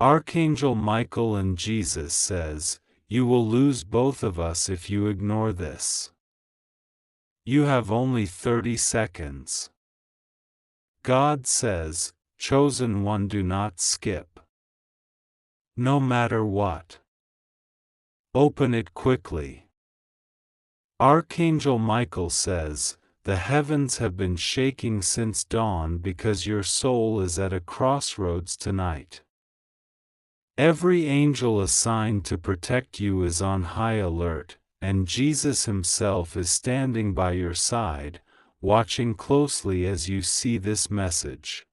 Archangel Michael and Jesus says, "You will lose both of us if you ignore this. You have only 30 seconds. God says, "Chosen one, do not skip. No matter what. Open it quickly." Archangel Michael says, "The heavens have been shaking since dawn because your soul is at a crossroads tonight. Every angel assigned to protect you is on high alert, and Jesus himself is standing by your side, watching closely as you see this message.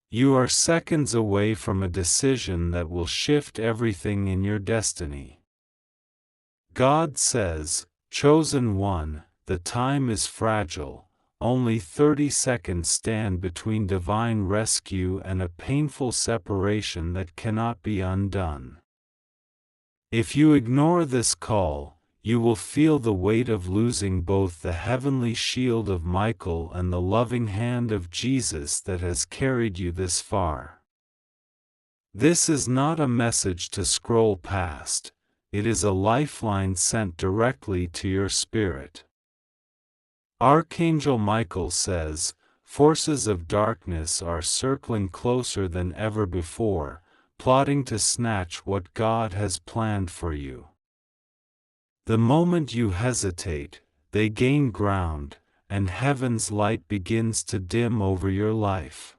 You are seconds away from a decision that will shift everything in your destiny. God says, "Chosen one, the time is fragile. Only 30 seconds stand between divine rescue and a painful separation that cannot be undone. If you ignore this call, you will feel the weight of losing both the heavenly shield of Michael and the loving hand of Jesus that has carried you this far." This is not a message to scroll past, it is a lifeline sent directly to your spirit. Archangel Michael says, "Forces of darkness are circling closer than ever before, plotting to snatch what God has planned for you. The moment you hesitate, they gain ground, and heaven's light begins to dim over your life.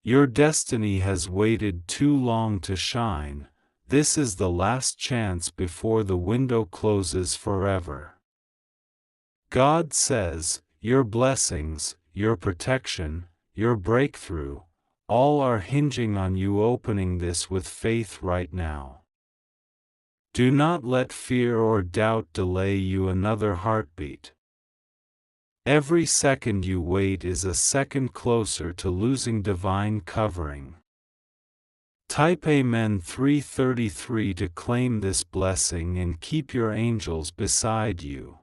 Your destiny has waited too long to shine. This is the last chance before the window closes forever." God says, "Your blessings, your protection, your breakthrough, all are hinging on you opening this with faith right now. Do not let fear or doubt delay you another heartbeat. Every second you wait is a second closer to losing divine covering." Type Amen 333 to claim this blessing and keep your angels beside you.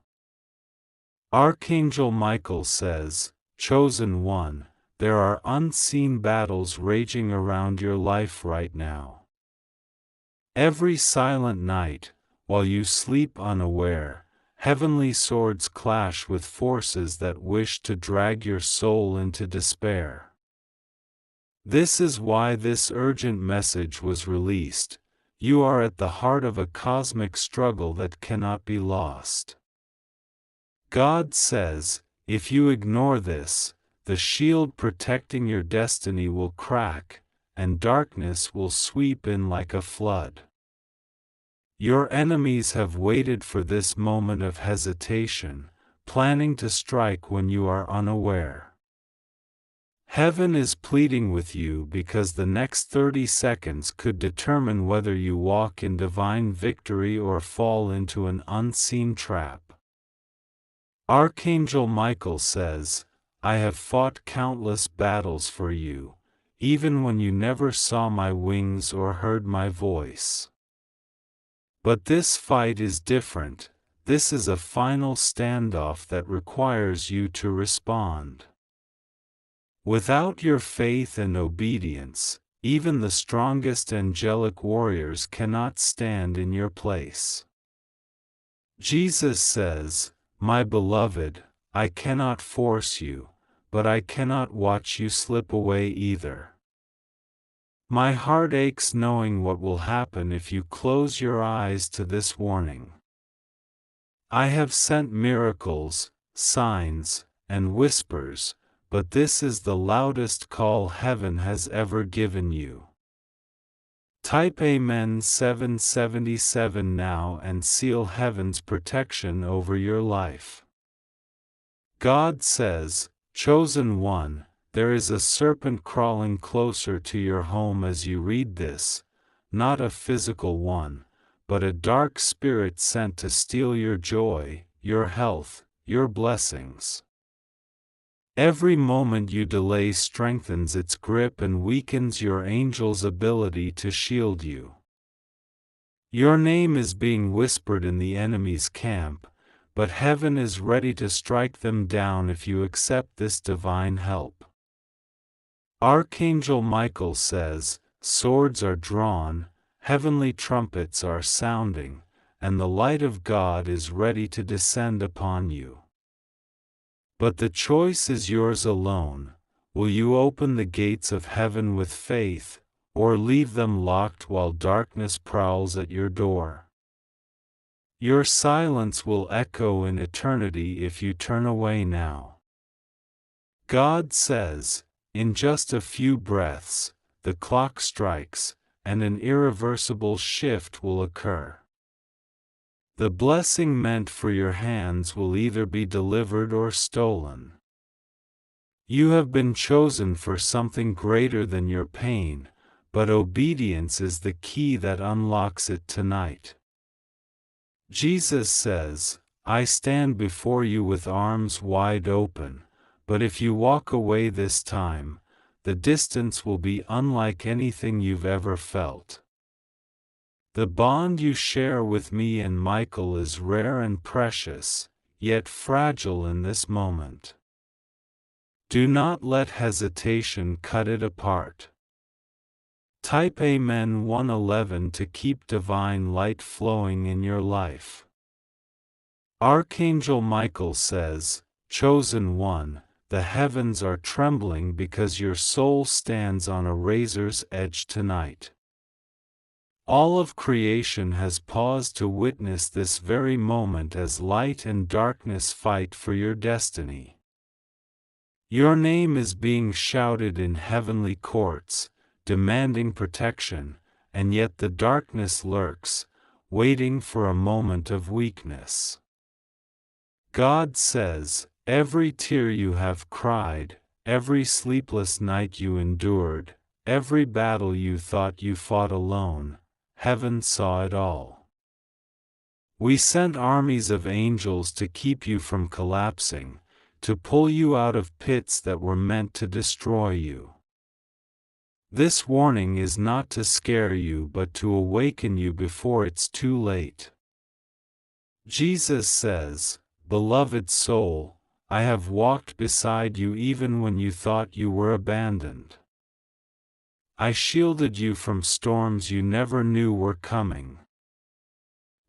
Archangel Michael says, "Chosen one, there are unseen battles raging around your life right now. Every silent night, while you sleep unaware, heavenly swords clash with forces that wish to drag your soul into despair. This is why this urgent message was released. You are at the heart of a cosmic struggle that cannot be lost. God says, if you ignore this, the shield protecting your destiny will crack, and darkness will sweep in like a flood. Your enemies have waited for this moment of hesitation, planning to strike when you are unaware. Heaven is pleading with you because the next 30 seconds could determine whether you walk in divine victory or fall into an unseen trap. Archangel Michael says, "I have fought countless battles for you, even when you never saw my wings or heard my voice. But this fight is different. This is a final standoff that requires you to respond. Without your faith and obedience, even the strongest angelic warriors cannot stand in your place." Jesus says, "My beloved, I cannot force you, but I cannot watch you slip away either. My heart aches knowing what will happen if you close your eyes to this warning. I have sent miracles, signs, and whispers, but this is the loudest call heaven has ever given you." Type Amen 777 now and seal heaven's protection over your life. God says, "Chosen one, there is a serpent crawling closer to your home as you read this, not a physical one, but a dark spirit sent to steal your joy, your health, your blessings. Every moment you delay strengthens its grip and weakens your angel's ability to shield you. Your name is being whispered in the enemy's camp, but heaven is ready to strike them down if you accept this divine help." Archangel Michael says, swords are drawn, heavenly trumpets are sounding, and the light of God is ready to descend upon you. But the choice is yours alone. Will you open the gates of heaven with faith, or leave them locked while darkness prowls at your door? Your silence will echo in eternity if you turn away now. God says, in just a few breaths, the clock strikes, and an irreversible shift will occur. The blessing meant for your hands will either be delivered or stolen. You have been chosen for something greater than your pain, but obedience is the key that unlocks it tonight. Jesus says, I stand before you with arms wide open, but if you walk away this time, the distance will be unlike anything you've ever felt. The bond you share with me and Michael is rare and precious, yet fragile in this moment. Do not let hesitation cut it apart. Type Amen 111 to keep divine light flowing in your life. Archangel Michael says, Chosen one, the heavens are trembling because your soul stands on a razor's edge tonight. All of creation has paused to witness this very moment as light and darkness fight for your destiny. Your name is being shouted in heavenly courts, demanding protection, and yet the darkness lurks, waiting for a moment of weakness. God says, every tear you have cried, every sleepless night you endured, every battle you thought you fought alone, heaven saw it all. We sent armies of angels to keep you from collapsing, to pull you out of pits that were meant to destroy you. This warning is not to scare you but to awaken you before it's too late. Jesus says, Beloved soul, I have walked beside you even when you thought you were abandoned. I shielded you from storms you never knew were coming.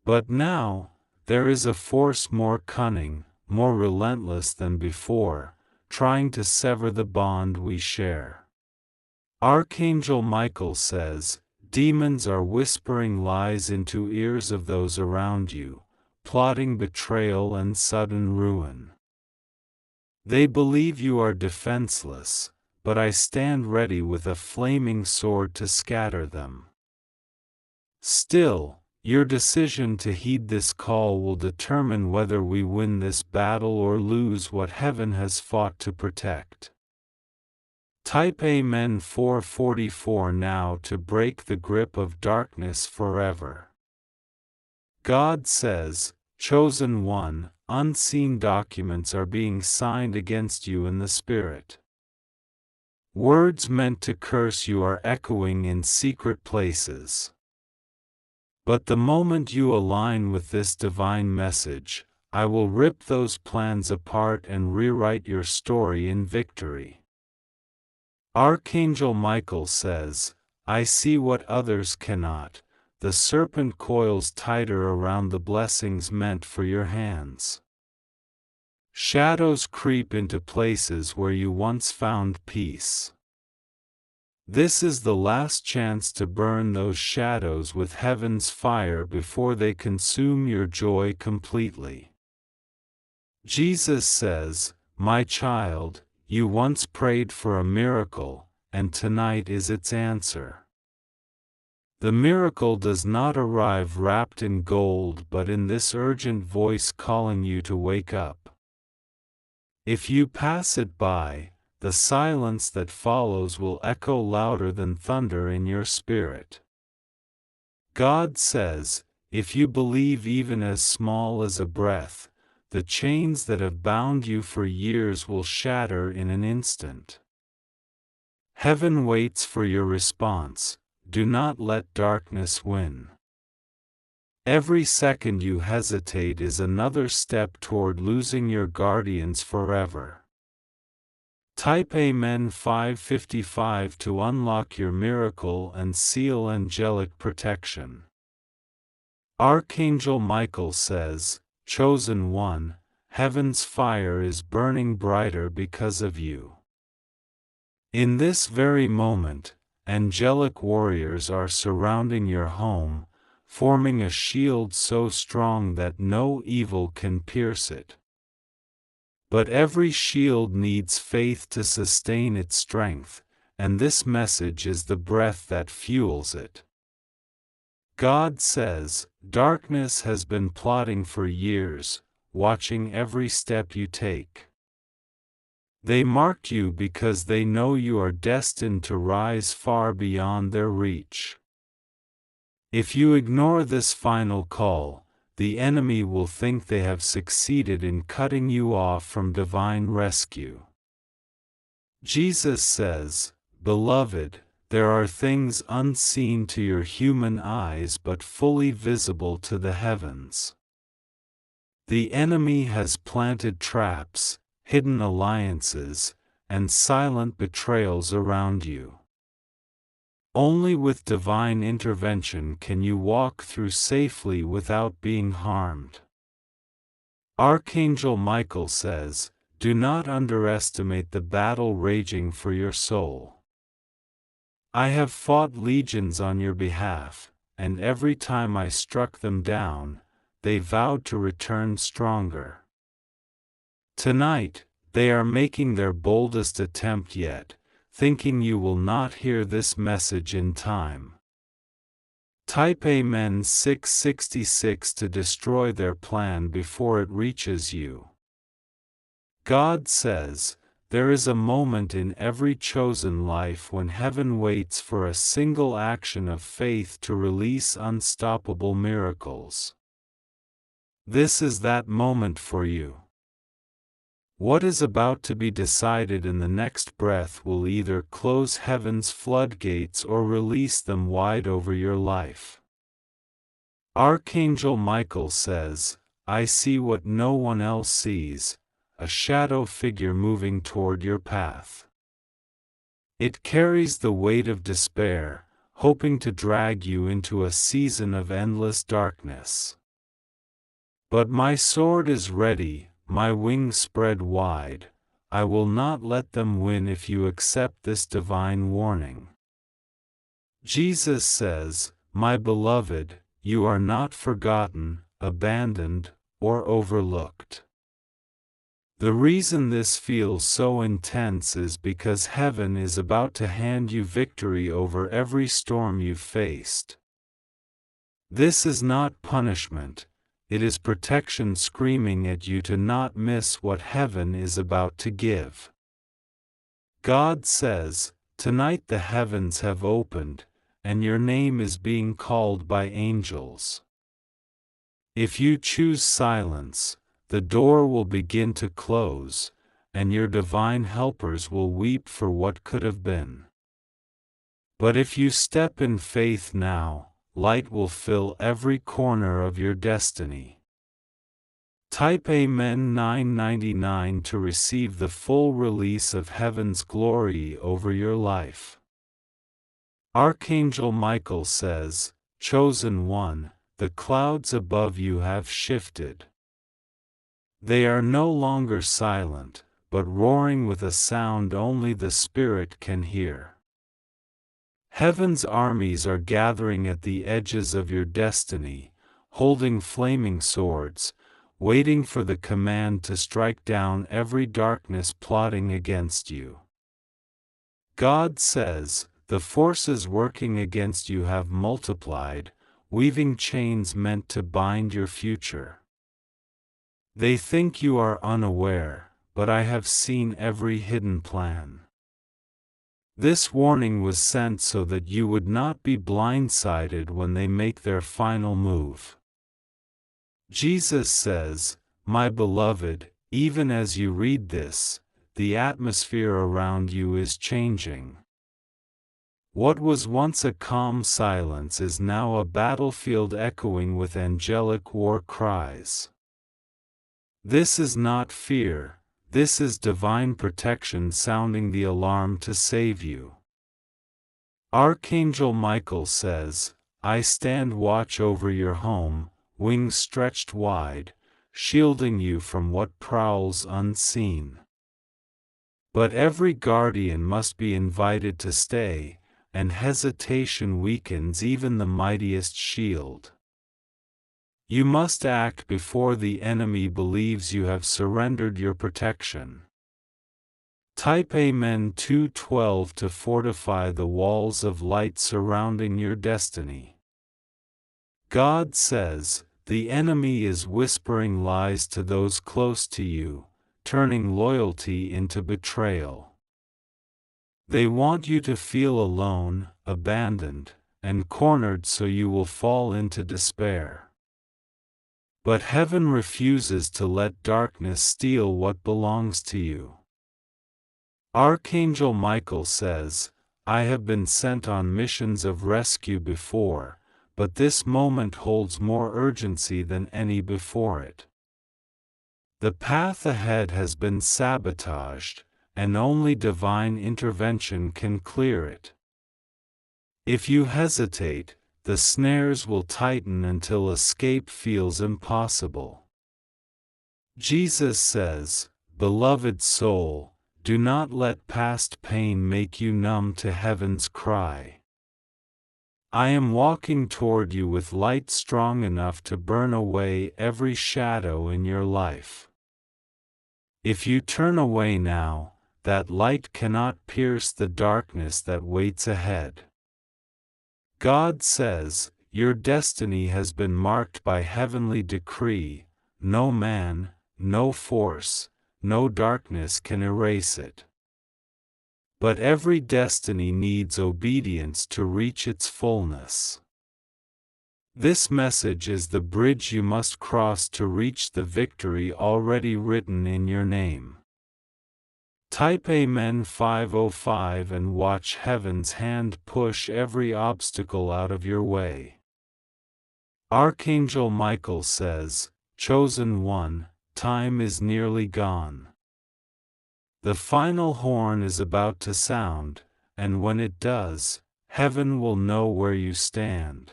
But now, there is a force more cunning, more relentless than before, trying to sever the bond we share. Archangel Michael says, demons are whispering lies into ears of those around you, plotting betrayal and sudden ruin. They believe you are defenseless, but I stand ready with a flaming sword to scatter them. Still, your decision to heed this call will determine whether we win this battle or lose what heaven has fought to protect. Type Amen 444 now to break the grip of darkness forever. God says, Chosen one, unseen documents are being signed against you in the Spirit. Words meant to curse you are echoing in secret places. But the moment you align with this divine message, I will rip those plans apart and rewrite your story in victory. Archangel Michael says, I see what others cannot. The serpent coils tighter around the blessings meant for your hands. Shadows creep into places where you once found peace. This is the last chance to burn those shadows with heaven's fire before they consume your joy completely. Jesus says, My child, you once prayed for a miracle, and tonight is its answer. The miracle does not arrive wrapped in gold but in this urgent voice calling you to wake up. If you pass it by, the silence that follows will echo louder than thunder in your spirit. God says, if you believe even as small as a breath, the chains that have bound you for years will shatter in an instant. Heaven waits for your response. Do not let darkness win. Every second you hesitate is another step toward losing your guardians forever. Type Amen 555 to unlock your miracle and seal angelic protection. Archangel Michael says, "Chosen one, heaven's fire is burning brighter because of you." In this very moment, angelic warriors are surrounding your home, forming a shield so strong that no evil can pierce it. But every shield needs faith to sustain its strength, and this message is the breath that fuels it. God says, "Darkness has been plotting for years, watching every step you take. They marked you because they know you are destined to rise far beyond their reach. If you ignore this final call, the enemy will think they have succeeded in cutting you off from divine rescue." Jesus says, "Beloved, there are things unseen to your human eyes but fully visible to the heavens." The enemy has planted traps, hidden alliances, and silent betrayals around you. Only with divine intervention can you walk through safely without being harmed. Archangel Michael says, "Do not underestimate the battle raging for your soul. I have fought legions on your behalf, and every time I struck them down, they vowed to return stronger. Tonight, they are making their boldest attempt yet, thinking you will not hear this message in time. Type Amen 666 to destroy their plan before it reaches you." God says, "There is a moment in every chosen life when heaven waits for a single action of faith to release unstoppable miracles. This is that moment for you. What is about to be decided in the next breath will either close heaven's floodgates or release them wide over your life." Archangel Michael says, "I see what no one else sees, a shadow figure moving toward your path. It carries the weight of despair, hoping to drag you into a season of endless darkness. But my sword is ready, my wings spread wide. I will not let them win if you accept this divine warning." Jesus says, "My beloved, you are not forgotten, abandoned, or overlooked." The reason this feels so intense is because heaven is about to hand you victory over every storm you've faced. This is not punishment. It is protection screaming at you to not miss what heaven is about to give. God says, "Tonight the heavens have opened, and your name is being called by angels. If you choose silence, the door will begin to close, and your divine helpers will weep for what could have been. But if you step in faith now, light will fill every corner of your destiny." Type Amen 999 to receive the full release of heaven's glory over your life. Archangel Michael says, "Chosen one, the clouds above you have shifted. They are no longer silent, but roaring with a sound only the Spirit can hear. Heaven's armies are gathering at the edges of your destiny, holding flaming swords, waiting for the command to strike down every darkness plotting against you." God says, "The forces working against you have multiplied, weaving chains meant to bind your future. They think you are unaware, but I have seen every hidden plan." This warning was sent so that you would not be blindsided when they make their final move. Jesus says, "My beloved, even as you read this, the atmosphere around you is changing. What was once a calm silence is now a battlefield echoing with angelic war cries. This is not fear, This is divine protection sounding the alarm to save you. Archangel Michael says, I stand watch over your home, wings stretched wide, shielding you from what prowls unseen. But every guardian must be invited to stay, and hesitation weakens even the mightiest shield. You must act before the enemy believes you have surrendered your protection. Type Amen 2:12 to fortify the walls of light surrounding your destiny. God says, the enemy is whispering lies to those close to you, turning loyalty into betrayal. They want you to feel alone, abandoned, and cornered so you will fall into despair. But heaven refuses to let darkness steal what belongs to you. Archangel Michael says, I have been sent on missions of rescue before, but this moment holds more urgency than any before it. The path ahead has been sabotaged, and only divine intervention can clear it. If you hesitate, the snares will tighten until escape feels impossible. Jesus says, beloved soul, do not let past pain make you numb to heaven's cry. I am walking toward you with light strong enough to burn away every shadow in your life. If you turn away now, that light cannot pierce the darkness that waits ahead. God says, your destiny has been marked by heavenly decree, no man, no force, no darkness can erase it. But every destiny needs obedience to reach its fullness. This message is the bridge you must cross to reach the victory already written in your name. Type Amen 505 and watch heaven's hand push every obstacle out of your way. Archangel Michael says, Chosen one, time is nearly gone. The final horn is about to sound, and when it does, heaven will know where you stand.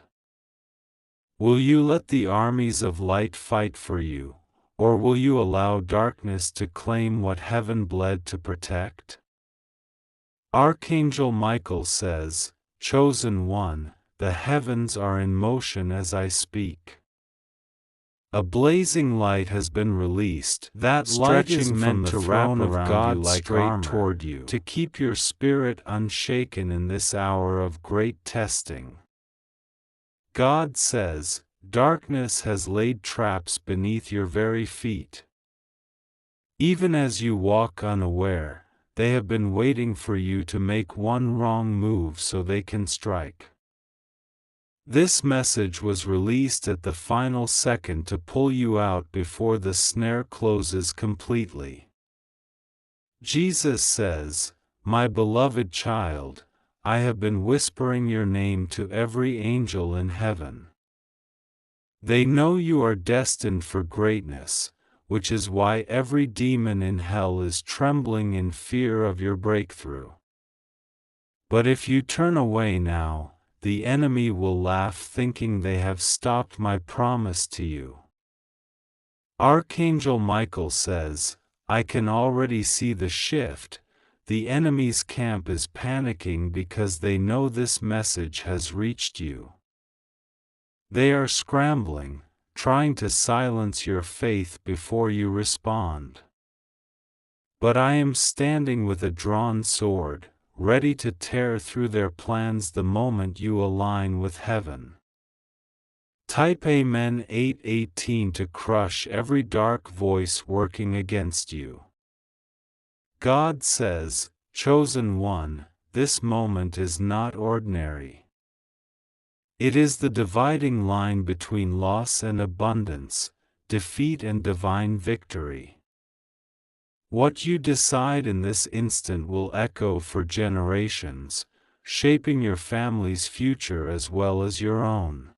Will you let the armies of light fight for you, or will you allow darkness to claim what heaven bled to protect? Archangel Michael says, Chosen one, the heavens are in motion as I speak. A blazing light has been released. That light is meant to wrap around God like straight toward you, to keep your spirit unshaken in this hour of great testing. God says, darkness has laid traps beneath your very feet. Even as you walk unaware, they have been waiting for you to make one wrong move so they can strike. This message was released at the final second to pull you out before the snare closes completely. Jesus says, My beloved child, I have been whispering your name to every angel in heaven. They know you are destined for greatness, which is why every demon in hell is trembling in fear of your breakthrough. But if you turn away now, the enemy will laugh thinking they have stopped my promise to you. Archangel Michael says, I can already see the shift. The enemy's camp is panicking because they know this message has reached you. They are scrambling, trying to silence your faith before you respond. But I am standing with a drawn sword, ready to tear through their plans the moment you align with heaven. Type Amen 8:18 to crush every dark voice working against you. God says, Chosen one, this moment is not ordinary. It is the dividing line between loss and abundance, defeat and divine victory. What you decide in this instant will echo for generations, shaping your family's future as well as your own.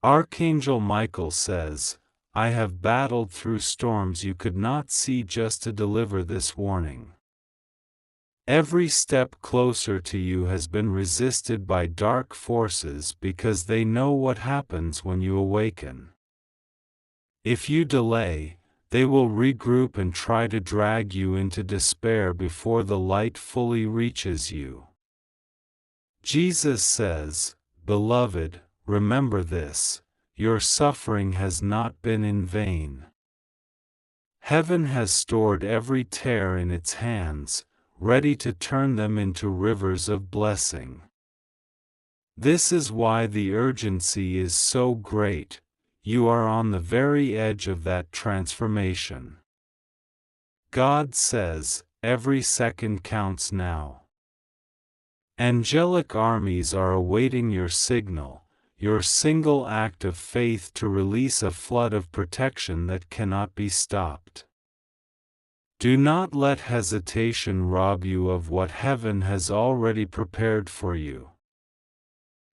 Archangel Michael says, I have battled through storms you could not see just to deliver this warning. Every step closer to you has been resisted by dark forces because they know what happens when you awaken. If you delay, they will regroup and try to drag you into despair before the light fully reaches you. Jesus says, "Beloved, remember this, your suffering has not been in vain." Heaven has stored every tear in its hands, ready to turn them into rivers of blessing. This is why the urgency is so great. You are on the very edge of that transformation. God says, every second counts now. Angelic armies are awaiting your signal, your single act of faith to release a flood of protection that cannot be stopped. Do not let hesitation rob you of what heaven has already prepared for you.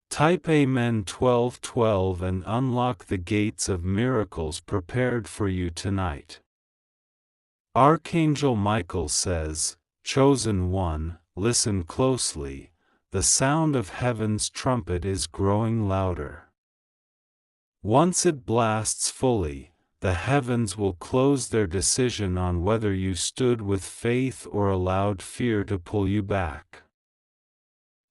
Type Amen 1212 and unlock the gates of miracles prepared for you tonight. Archangel Michael says, "Chosen one, listen closely, the sound of heaven's trumpet is growing louder. Once it blasts fully, the heavens will close their decision on whether you stood with faith or allowed fear to pull you back.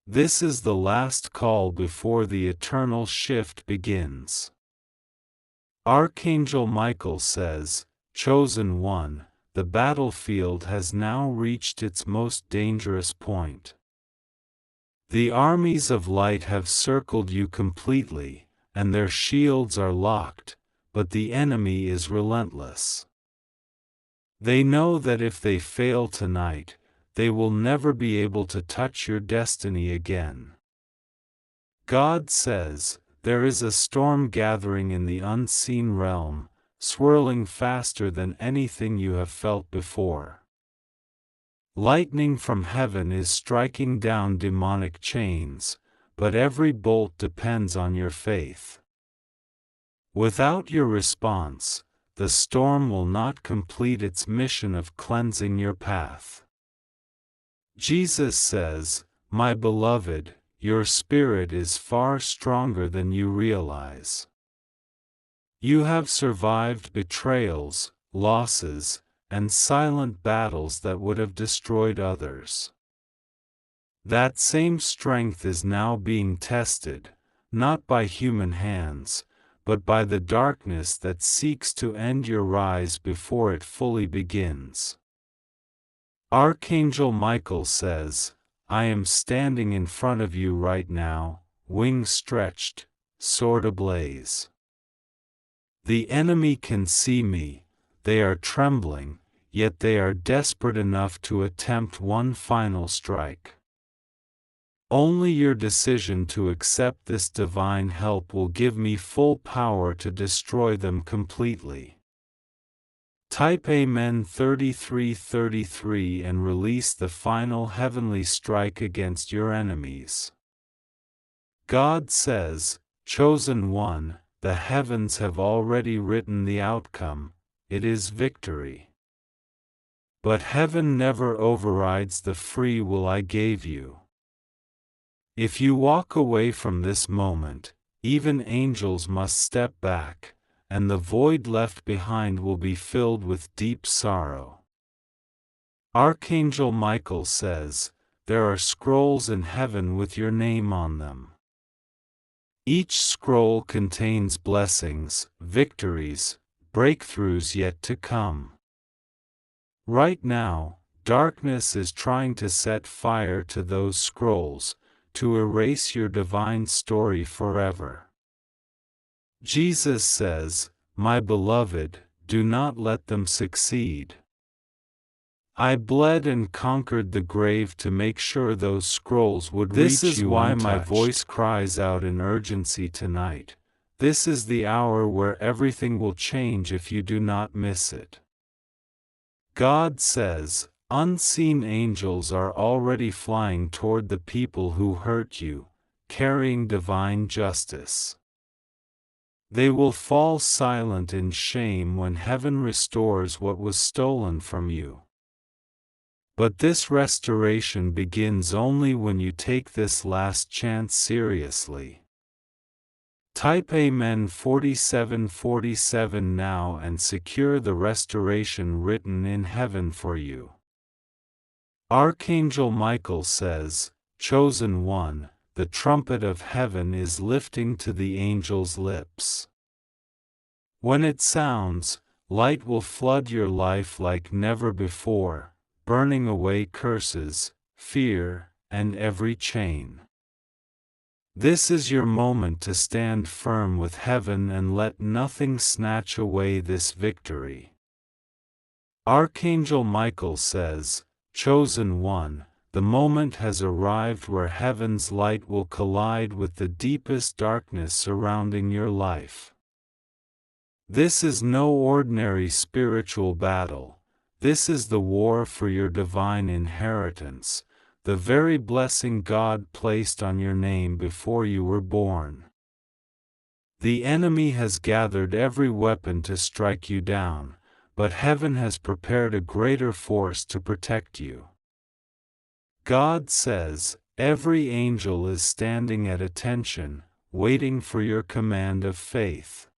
This is the last call before the eternal shift begins." Archangel Michael says, "Chosen one, the battlefield has now reached its most dangerous point. The armies of light have circled you completely, and their shields are locked, but the enemy is relentless. They know that if they fail tonight, they will never be able to touch your destiny again. God says, there is a storm gathering in the unseen realm, swirling faster than anything you have felt before. Lightning from heaven is striking down demonic chains, but every bolt depends on your faith. Without your response, the storm will not complete its mission of cleansing your path. Jesus says, "My beloved, your spirit is far stronger than you realize. You have survived betrayals, losses, and silent battles that would have destroyed others. That same strength is now being tested, not by human hands, but by the darkness that seeks to end your rise before it fully begins." Archangel Michael says, "I am standing in front of you right now, wings stretched, sword ablaze. The enemy can see me, they are trembling, yet they are desperate enough to attempt one final strike. Only your decision to accept this divine help will give me full power to destroy them completely." Type Amen 3333 and release the final heavenly strike against your enemies. God says, "Chosen one, the heavens have already written the outcome, it is victory. But heaven never overrides the free will I gave you. If you walk away from this moment, even angels must step back, and the void left behind will be filled with deep sorrow." Archangel Michael says, "There are scrolls in heaven with your name on them. Each scroll contains blessings, victories, breakthroughs yet to come. Right now, darkness is trying to set fire to those scrolls, to erase your divine story forever. Jesus says, "My beloved, do not let them succeed. I bled and conquered the grave to make sure those scrolls would reach you untouched." This is why my voice cries out in urgency tonight. This is the hour where everything will change if you do not miss it. God says, "Unseen angels are already flying toward the people who hurt you, carrying divine justice. They will fall silent in shame when heaven restores what was stolen from you. But this restoration begins only when you take this last chance seriously. Type Amen 4747 now and secure the restoration written in heaven for you. Archangel Michael says, Chosen one, the trumpet of heaven is lifting to the angel's lips. When it sounds, light will flood your life like never before, burning away curses, fear, and every chain. This is your moment to stand firm with heaven and let nothing snatch away this victory. Archangel Michael says, Chosen one, the moment has arrived where heaven's light will collide with the deepest darkness surrounding your life. This is no ordinary spiritual battle. This is the war for your divine inheritance, the very blessing God placed on your name before you were born. The enemy has gathered every weapon to strike you down, but heaven has prepared a greater force to protect you. God says, every angel is standing at attention, waiting for your command of faith.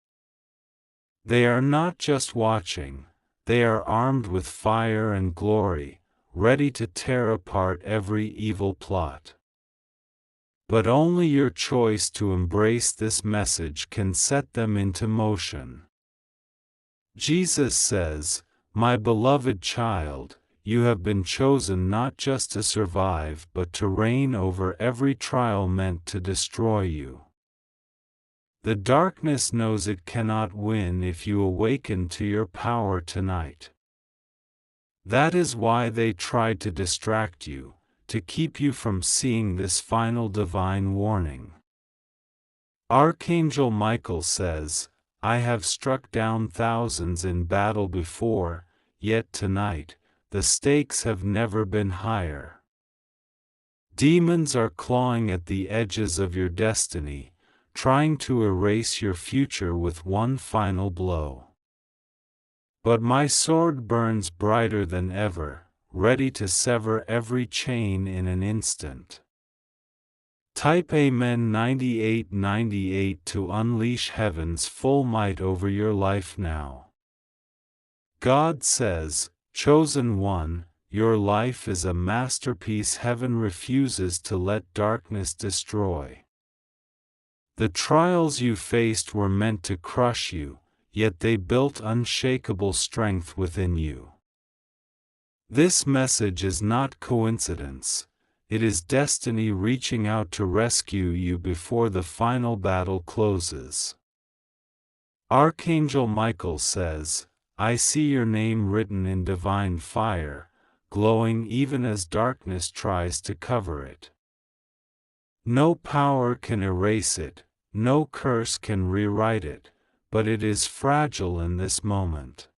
They are not just watching, they are armed with fire and glory, ready to tear apart every evil plot. But only your choice to embrace this message can set them into motion. Jesus says, My beloved child, you have been chosen not just to survive but to reign over every trial meant to destroy you. The darkness knows it cannot win if you awaken to your power tonight. That is why they tried to distract you, to keep you from seeing this final divine warning. Archangel Michael says, I have struck down thousands in battle before, yet tonight, the stakes have never been higher. Demons are clawing at the edges of your destiny, trying to erase your future with one final blow. But my sword burns brighter than ever, ready to sever every chain in an instant. Type Amen 9898 to unleash heaven's full might over your life now. God says, Chosen one, your life is a masterpiece heaven refuses to let darkness destroy. The trials you faced were meant to crush you, yet they built unshakable strength within you. This message is not coincidence, it is destiny reaching out to rescue you before the final battle closes. Archangel Michael says, I see your name written in divine fire, glowing even as darkness tries to cover it. No power can erase it, no curse can rewrite it, but it is fragile in this moment.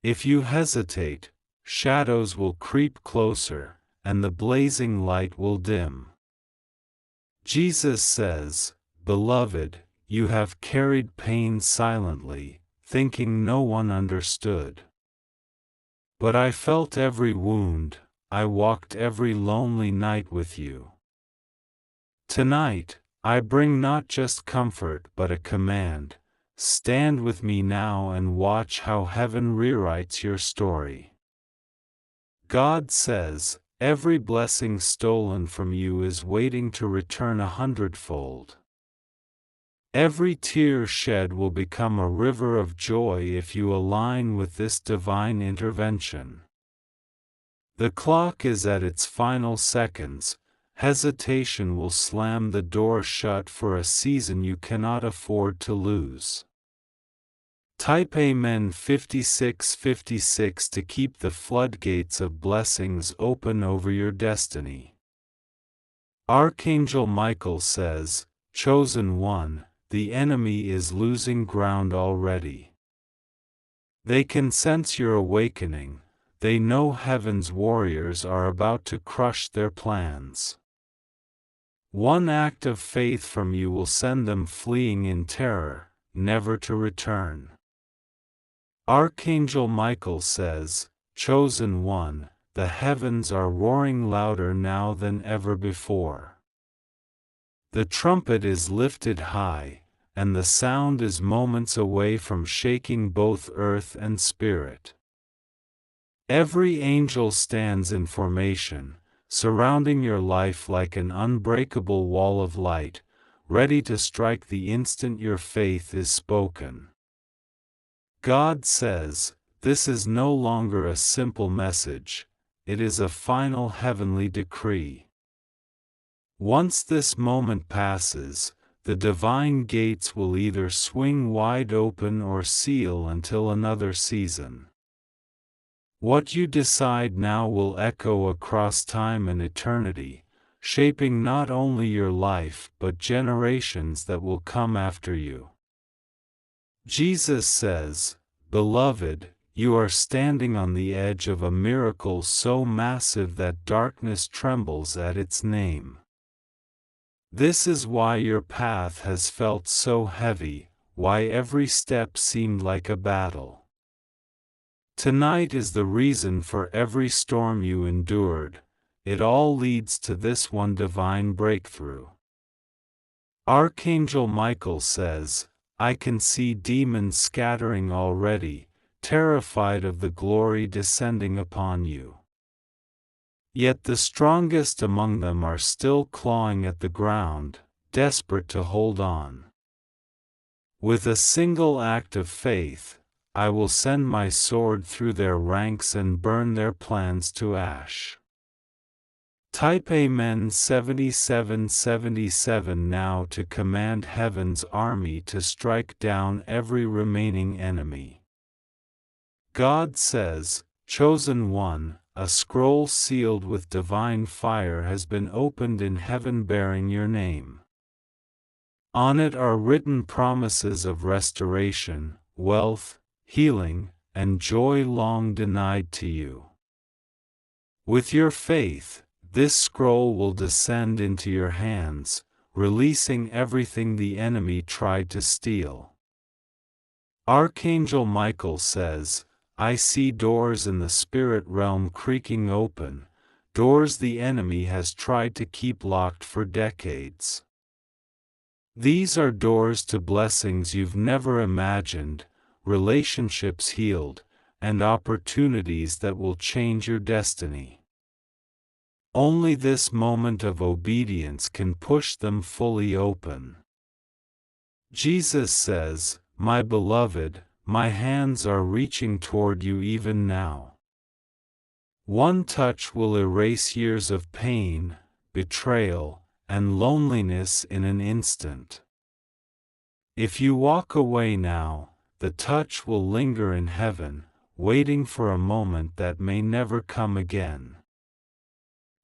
If you hesitate, shadows will creep closer, and the blazing light will dim. Jesus says, Beloved, you have carried pain silently, thinking no one understood. But I felt every wound, I walked every lonely night with you. Tonight, I bring not just comfort but a command. Stand with me now and watch how heaven rewrites your story. God says, every blessing stolen from you is waiting to return 100-fold. Every tear shed will become a river of joy if you align with this divine intervention. The clock is at its final seconds. Hesitation will slam the door shut for a season you cannot afford to lose. Type Amen 5656 to keep the floodgates of blessings open over your destiny. Archangel Michael says, Chosen one, the enemy is losing ground already. They can sense your awakening, they know heaven's warriors are about to crush their plans. One act of faith from you will send them fleeing in terror, never to return. Archangel Michael says, "Chosen one, the heavens are roaring louder now than ever before. The trumpet is lifted high, and the sound is moments away from shaking both earth and spirit. Every angel stands in formation, surrounding your life like an unbreakable wall of light, ready to strike the instant your faith is spoken." God says, this is no longer a simple message, it is a final heavenly decree. Once this moment passes, the divine gates will either swing wide open or seal until another season. What you decide now will echo across time and eternity, shaping not only your life but generations that will come after you. Jesus says, "Beloved, you are standing on the edge of a miracle so massive that darkness trembles at its name. This is why your path has felt so heavy, why every step seemed like a battle. Tonight is the reason for every storm you endured, it all leads to this one divine breakthrough." Archangel Michael says, "I can see demons scattering already, terrified of the glory descending upon you. Yet the strongest among them are still clawing at the ground, desperate to hold on. With a single act of faith, I will send my sword through their ranks and burn their plans to ash." Type Amen 7777 now to command heaven's army to strike down every remaining enemy. God says, "Chosen one, a scroll sealed with divine fire has been opened in heaven bearing your name. On it are written promises of restoration, wealth, healing, and joy long denied to you. With your faith, this scroll will descend into your hands, releasing everything the enemy tried to steal." Archangel Michael says, "I see doors in the spirit realm creaking open, doors the enemy has tried to keep locked for decades. These are doors to blessings you've never imagined, relationships healed, and opportunities that will change your destiny. Only this moment of obedience can push them fully open." Jesus says, "My beloved, my hands are reaching toward you even now. One touch will erase years of pain, betrayal, and loneliness in an instant. If you walk away now, the touch will linger in heaven, waiting for a moment that may never come again."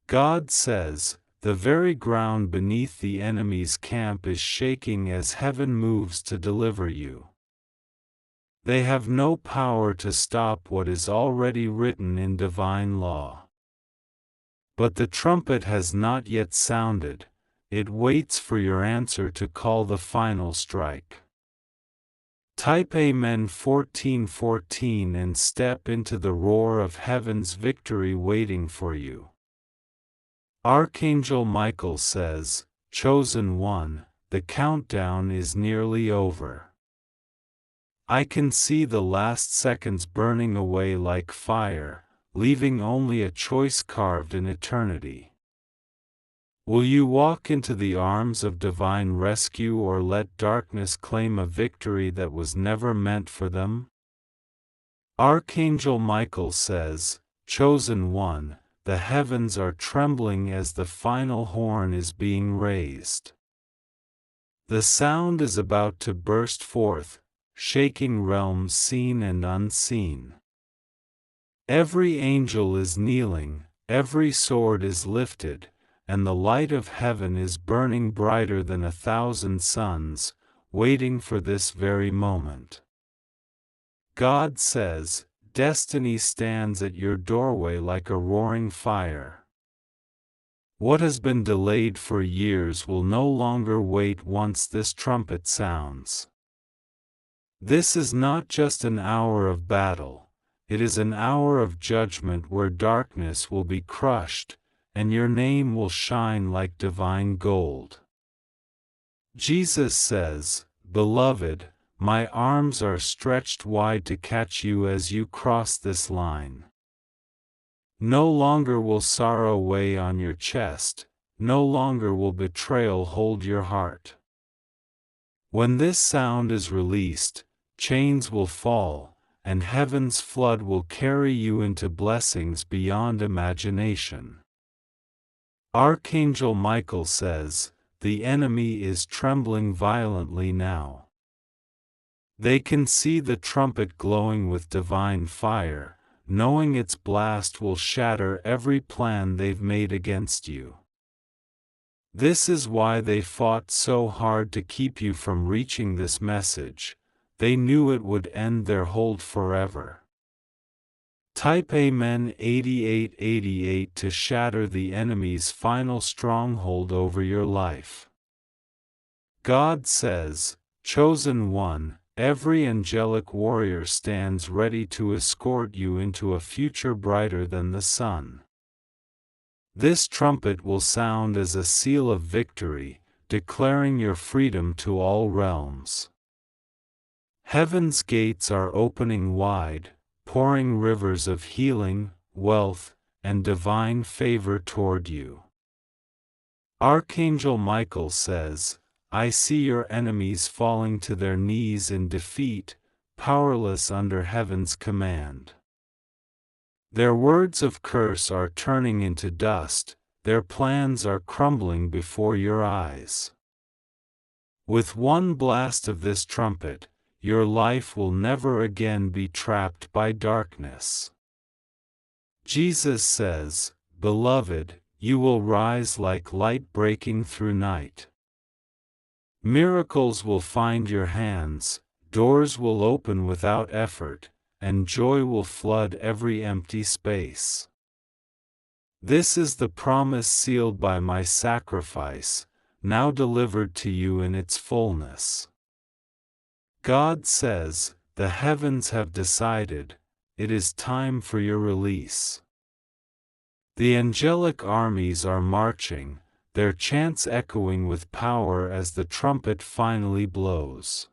God says, "The very ground beneath the enemy's camp is shaking as heaven moves to deliver you. They have no power to stop what is already written in divine law. But the trumpet has not yet sounded, it waits for your answer to call the final strike." Type Amen 1414 and step into the roar of heaven's victory waiting for you. Archangel Michael says, "Chosen one, the countdown is nearly over. I can see the last seconds burning away like fire, leaving only a choice carved in eternity. Will you walk into the arms of divine rescue or let darkness claim a victory that was never meant for them?" Archangel Michael says, "Chosen one, the heavens are trembling as the final horn is being raised. The sound is about to burst forth, shaking realms seen and unseen. Every angel is kneeling, every sword is lifted, and the light of heaven is burning brighter than 1,000 suns, waiting for this very moment. God says, destiny stands at your doorway like a roaring fire. What has been delayed for years will no longer wait once this trumpet sounds. This is not just an hour of battle, it is an hour of judgment where darkness will be crushed, and your name will shine like divine gold. Jesus says, "Beloved, my arms are stretched wide to catch you as you cross this line." No longer will sorrow weigh on your chest, no longer will betrayal hold your heart. When this sound is released, chains will fall, and heaven's flood will carry you into blessings beyond imagination. Archangel Michael says, "The enemy is trembling violently now." They can see the trumpet glowing with divine fire, knowing its blast will shatter every plan they've made against you. This is why they fought so hard to keep you from reaching this message. They knew it would end their hold forever. Type Amen 8888 to shatter the enemy's final stronghold over your life. God says, "Chosen one, every angelic warrior stands ready to escort you into a future brighter than the sun." This trumpet will sound as a seal of victory, declaring your freedom to all realms. Heaven's gates are opening wide, pouring rivers of healing, wealth, and divine favor toward you. Archangel Michael says, "I see your enemies falling to their knees in defeat, powerless under heaven's command. Their words of curse are turning into dust, their plans are crumbling before your eyes. With one blast of this trumpet, your life will never again be trapped by darkness." Jesus says, "Beloved, you will rise like light breaking through night. Miracles will find your hands, doors will open without effort, and joy will flood every empty space. This is the promise sealed by my sacrifice, now delivered to you in its fullness." God says, "The heavens have decided, it is time for your release." The angelic armies are marching, their chants echoing with power as the trumpet finally blows.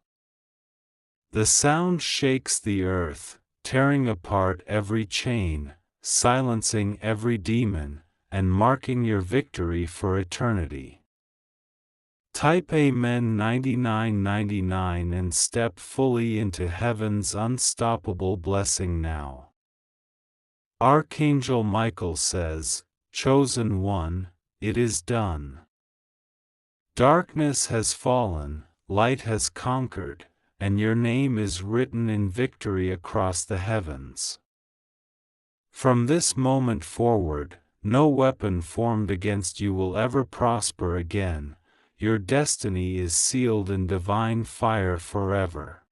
The sound shakes the earth, tearing apart every chain, silencing every demon, and marking your victory for eternity. Type Amen 9999 and step fully into heaven's unstoppable blessing now. Archangel Michael says, "Chosen one, it is done. Darkness has fallen, light has conquered, and your name is written in victory across the heavens. From this moment forward, no weapon formed against you will ever prosper again. Your destiny is sealed in divine fire forever."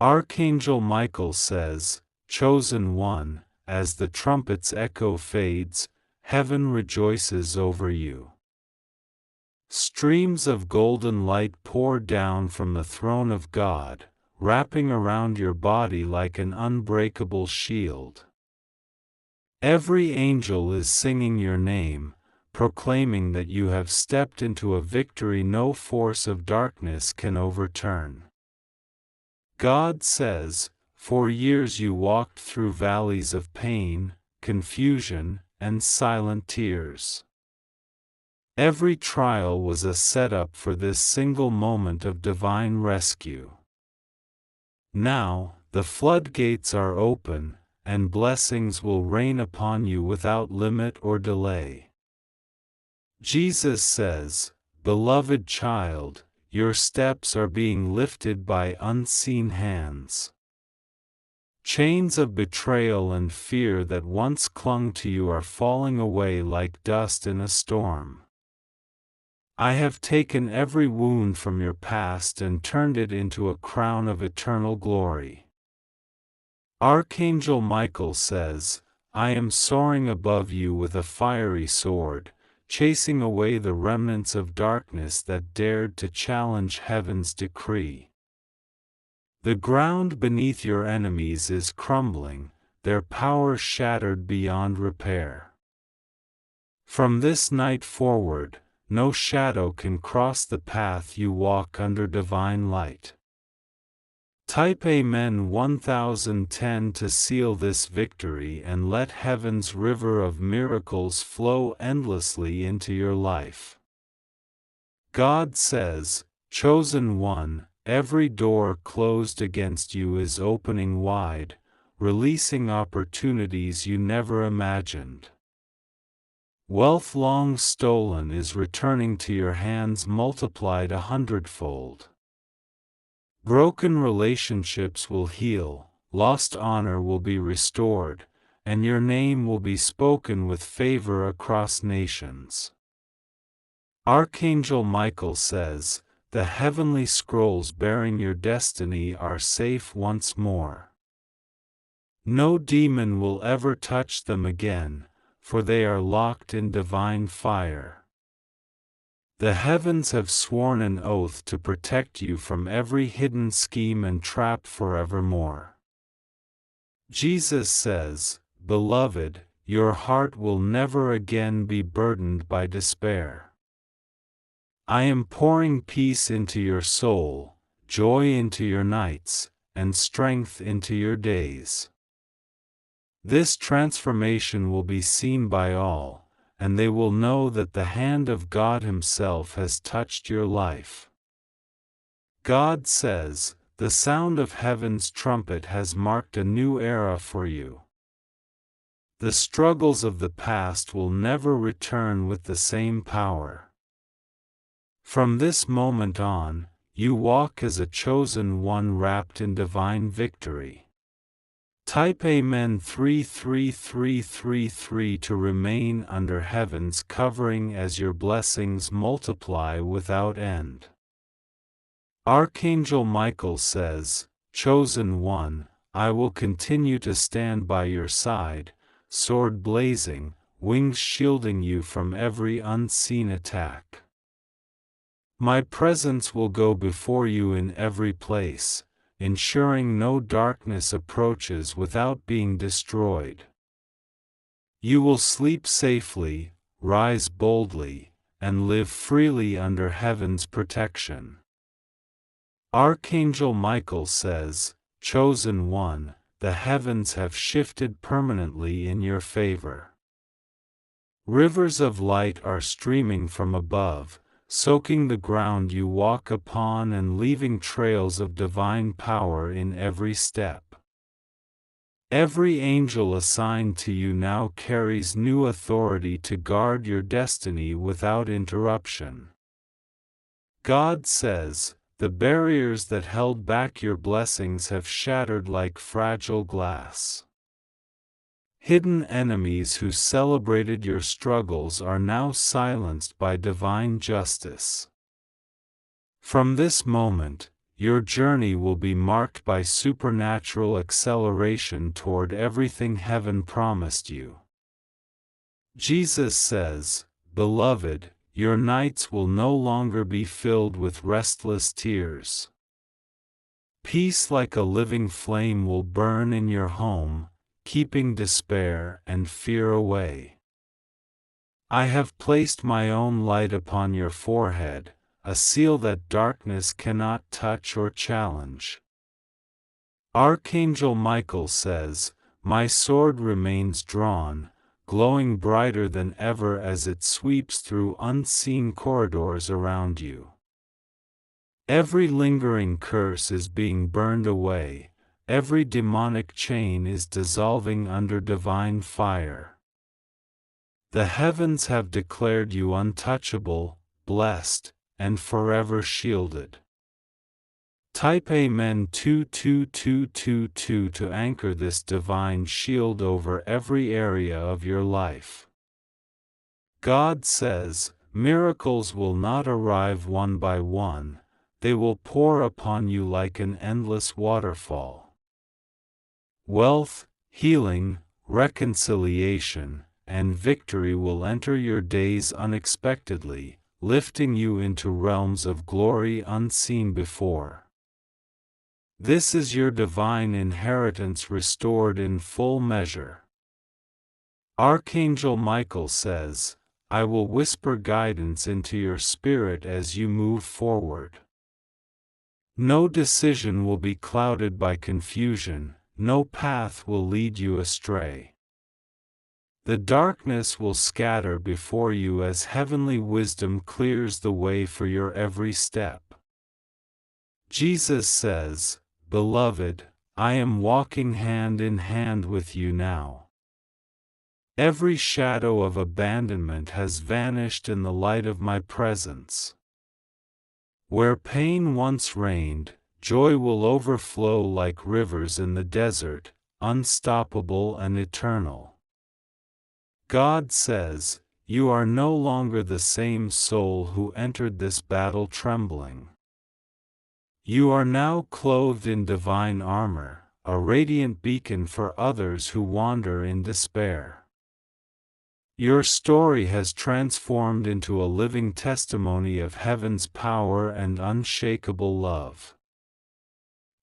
Archangel Michael says, "Chosen one, as the trumpet's echo fades, heaven rejoices over you. Streams of golden light pour down from the throne of God, wrapping around your body like an unbreakable shield. Every angel is singing your name, proclaiming that you have stepped into a victory no force of darkness can overturn." God says, "For years you walked through valleys of pain, confusion, and silent tears. Every trial was a setup for this single moment of divine rescue. Now, the floodgates are open, and blessings will rain upon you without limit or delay." Jesus says, "Beloved child, your steps are being lifted by unseen hands. Chains of betrayal and fear that once clung to you are falling away like dust in a storm. I have taken every wound from your past and turned it into a crown of eternal glory." Archangel Michael says, "I am soaring above you with a fiery sword, chasing away the remnants of darkness that dared to challenge heaven's decree. The ground beneath your enemies is crumbling, their power shattered beyond repair. From this night forward, no shadow can cross the path you walk under divine light. Type Amen 1010 to seal this victory and let heaven's river of miracles flow endlessly into your life. God says, Chosen one, every door closed against you is opening wide, releasing opportunities you never imagined. Wealth long stolen is returning to your hands multiplied 100-fold. Broken relationships will heal, lost honor will be restored, and your name will be spoken with favor across nations. Archangel Michael says, the heavenly scrolls bearing your destiny are safe once more. No demon will ever touch them again, for they are locked in divine fire. The heavens have sworn an oath to protect you from every hidden scheme and trap forevermore. Jesus says, Beloved, your heart will never again be burdened by despair. I am pouring peace into your soul, joy into your nights, and strength into your days. This transformation will be seen by all, and they will know that the hand of God Himself has touched your life. God says, the sound of heaven's trumpet has marked a new era for you. The struggles of the past will never return with the same power. From this moment on, you walk as a chosen one wrapped in divine victory. Type Amen 33333 to remain under heaven's covering as your blessings multiply without end. Archangel Michael says, Chosen one, I will continue to stand by your side, sword blazing, wings shielding you from every unseen attack. My presence will go before you in every place, ensuring no darkness approaches without being destroyed. You will sleep safely, rise boldly, and live freely under heaven's protection. Archangel Michael says, Chosen one, the heavens have shifted permanently in your favor. Rivers of light are streaming from above, soaking the ground you walk upon and leaving trails of divine power in every step. Every angel assigned to you now carries new authority to guard your destiny without interruption. God says, the barriers that held back your blessings have shattered like fragile glass. Hidden enemies who celebrated your struggles are now silenced by divine justice. From this moment, your journey will be marked by supernatural acceleration toward everything heaven promised you. Jesus says, Beloved, your nights will no longer be filled with restless tears. Peace like a living flame will burn in your home, keeping despair and fear away. I have placed my own light upon your forehead, a seal that darkness cannot touch or challenge. Archangel Michael says, My sword remains drawn, glowing brighter than ever as it sweeps through unseen corridors around you. Every lingering curse is being burned away. Every demonic chain is dissolving under divine fire. The heavens have declared you untouchable, blessed, and forever shielded. Type Amen 22222 to anchor this divine shield over every area of your life. God says, miracles will not arrive one by one, they will pour upon you like an endless waterfall. Wealth, healing, reconciliation, and victory will enter your days unexpectedly, lifting you into realms of glory unseen before. This is your divine inheritance restored in full measure. Archangel Michael says, I will whisper guidance into your spirit as you move forward. No decision will be clouded by confusion, no path will lead you astray. The darkness will scatter before you as heavenly wisdom clears the way for your every step. Jesus says, Beloved, I am walking hand in hand with you now. Every shadow of abandonment has vanished in the light of my presence. Where pain once reigned, joy will overflow like rivers in the desert, unstoppable and eternal. God says, You are no longer the same soul who entered this battle trembling. You are now clothed in divine armor, a radiant beacon for others who wander in despair. Your story has transformed into a living testimony of heaven's power and unshakable love.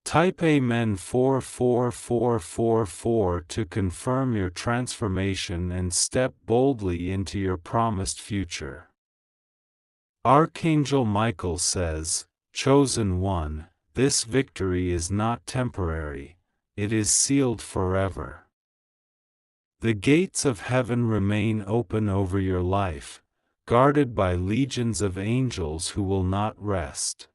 Type Amen 44444 to confirm your transformation and step boldly into your promised future. Archangel Michael says, Chosen one, this victory is not temporary, it is sealed forever. The gates of heaven remain open over your life, guarded by legions of angels who will not rest.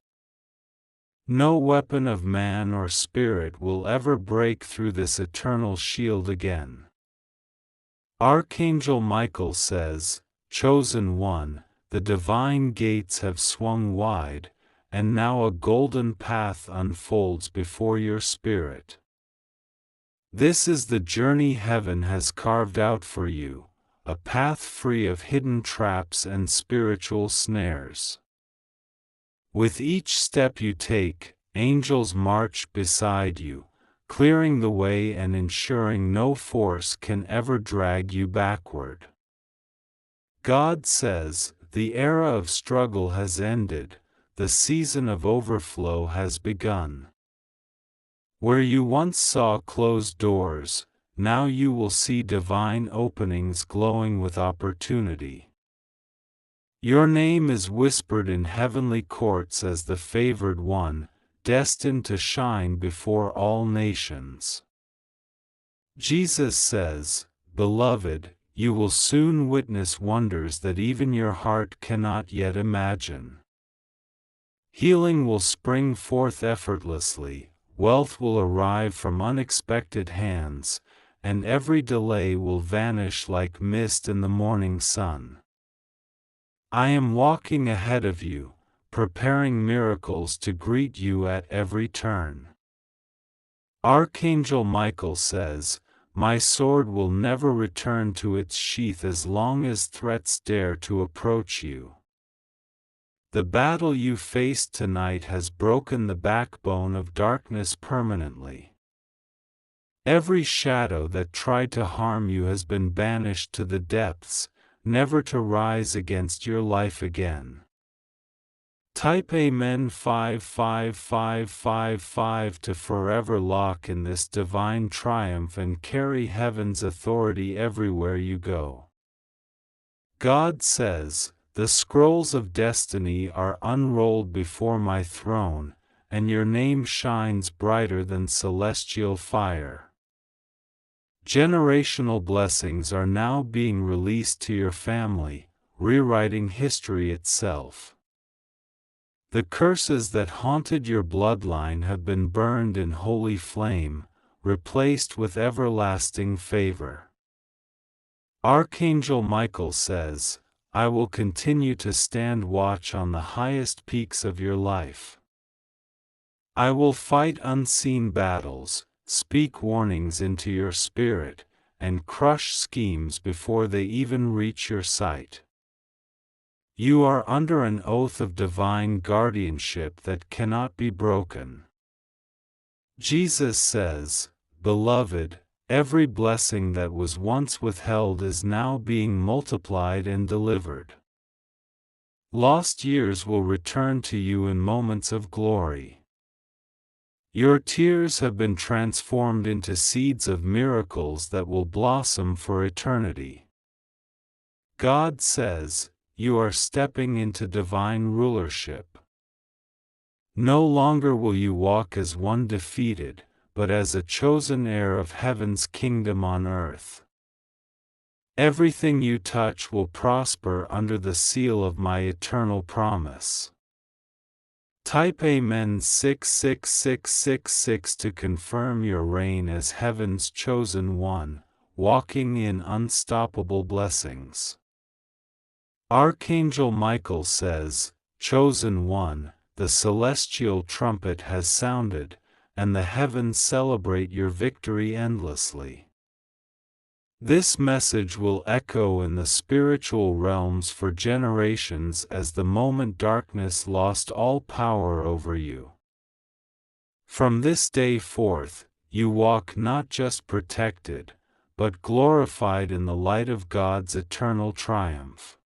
No weapon of man or spirit will ever break through this eternal shield again. Archangel Michael says, Chosen one, the divine gates have swung wide, and now a golden path unfolds before your spirit. This is the journey heaven has carved out for you, a path free of hidden traps and spiritual snares. With each step you take, angels march beside you, clearing the way and ensuring no force can ever drag you backward. God says, the era of struggle has ended, the season of overflow has begun. Where you once saw closed doors, now you will see divine openings glowing with opportunity. Your name is whispered in heavenly courts as the favored one, destined to shine before all nations. Jesus says, Beloved, you will soon witness wonders that even your heart cannot yet imagine. Healing will spring forth effortlessly, wealth will arrive from unexpected hands, and every delay will vanish like mist in the morning sun. I am walking ahead of you, preparing miracles to greet you at every turn. Archangel Michael says, My sword will never return to its sheath as long as threats dare to approach you. The battle you faced tonight has broken the backbone of darkness permanently. Every shadow that tried to harm you has been banished to the depths, never to rise against your life again. Type Amen 55555 to forever lock in this divine triumph and carry heaven's authority everywhere you go. God says, The scrolls of destiny are unrolled before my throne, and your name shines brighter than celestial fire. Generational blessings are now being released to your family, rewriting history itself. The curses that haunted your bloodline have been burned in holy flame, replaced with everlasting favor. Archangel Michael says, I will continue to stand watch on the highest peaks of your life. I will fight unseen battles, speak warnings into your spirit, and crush schemes before they even reach your sight. You are under an oath of divine guardianship that cannot be broken. Jesus says, Beloved, Every blessing that was once withheld is now being multiplied and delivered. Lost years will return to you in moments of glory. Your tears have been transformed into seeds of miracles that will blossom for eternity. God says, you are stepping into divine rulership. No longer will you walk as one defeated, but as a chosen heir of heaven's kingdom on earth. Everything you touch will prosper under the seal of my eternal promise. Type Amen 66666 to confirm your reign as heaven's chosen one, walking in unstoppable blessings. Archangel Michael says, Chosen one, the celestial trumpet has sounded, and the heavens celebrate your victory endlessly. This message will echo in the spiritual realms for generations as the moment darkness lost all power over you. From this day forth, you walk not just protected, but glorified in the light of God's eternal triumph.